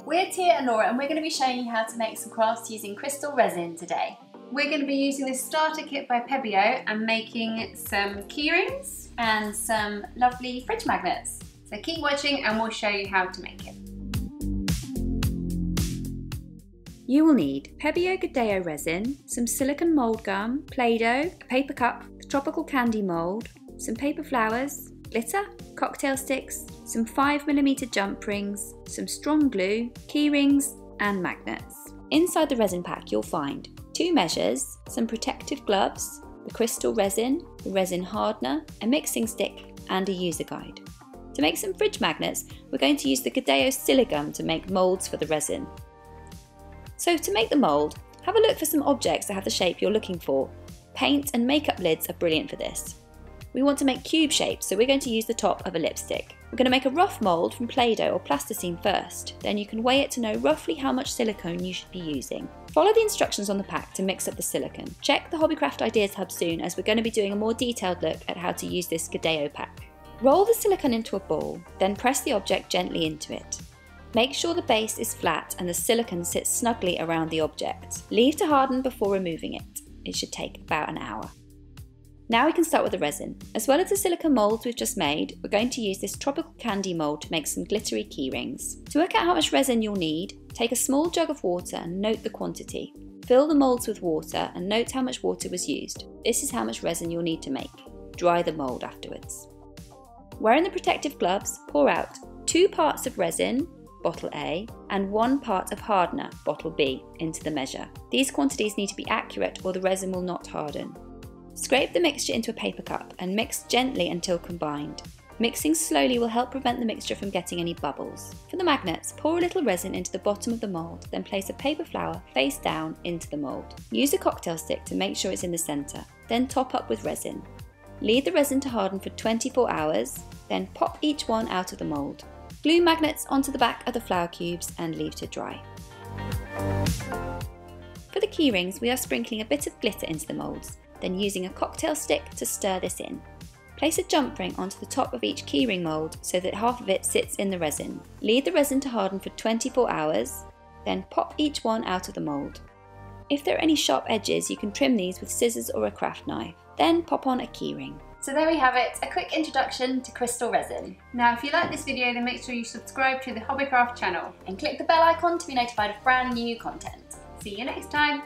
We're Tia and Laura and we're going to be showing you how to make some crafts using crystal resin today. We're going to be using this starter kit by Pebeo and making some keyrings and some lovely fridge magnets. So keep watching and we'll show you how to make it. You will need Pebeo Gedeo resin, some silicone mould gum, Play-Doh, a paper cup, a tropical candy mould, some paper flowers, glitter, cocktail sticks, some 5mm jump rings, some strong glue, key rings and magnets. Inside the resin pack you'll find 2 measures, some protective gloves, the crystal resin, the resin hardener, a mixing stick and a user guide. To make some fridge magnets we're going to use the Gedeo silicone to make moulds for the resin. So to make the mould, have a look for some objects that have the shape you're looking for. Paint and makeup lids are brilliant for this. We want to make cube shapes, so we're going to use the top of a lipstick. We're going to make a rough mould from Play-Doh or plasticine first, then you can weigh it to know roughly how much silicone you should be using. Follow the instructions on the pack to mix up the silicone. Check the Hobbycraft Ideas Hub soon as we're going to be doing a more detailed look at how to use this Gedeo pack. Roll the silicone into a ball, then press the object gently into it. Make sure the base is flat and the silicone sits snugly around the object. Leave to harden before removing it. It should take about an hour. Now we can start with the resin. As well as the silicone moulds we've just made, we're going to use this tropical candy mould to make some glittery key rings. To work out how much resin you'll need, take a small jug of water and note the quantity. Fill the moulds with water and note how much water was used. This is how much resin you'll need to make. Dry the mould afterwards. Wearing the protective gloves, pour out 2 parts of resin, bottle A, and 1 part of hardener, bottle B, into the measure. These quantities need to be accurate or the resin will not harden. Scrape the mixture into a paper cup and mix gently until combined. Mixing slowly will help prevent the mixture from getting any bubbles. For the magnets, pour a little resin into the bottom of the mould, then place a paper flower face down into the mould. Use a cocktail stick to make sure it's in the centre, then top up with resin. Leave the resin to harden for 24 hours, then pop each one out of the mould. Glue magnets onto the back of the flower cubes and leave to dry. For the key rings, we are sprinkling a bit of glitter into the moulds, then using a cocktail stick to stir this in. Place a jump ring onto the top of each keyring mould so that half of it sits in the resin. Leave the resin to harden for 24 hours, then pop each one out of the mould. If there are any sharp edges, you can trim these with scissors or a craft knife. Then pop on a keyring. So there we have it, a quick introduction to crystal resin. Now if you like this video then make sure you subscribe to the Hobbycraft channel and click the bell icon to be notified of brand new content. See you next time!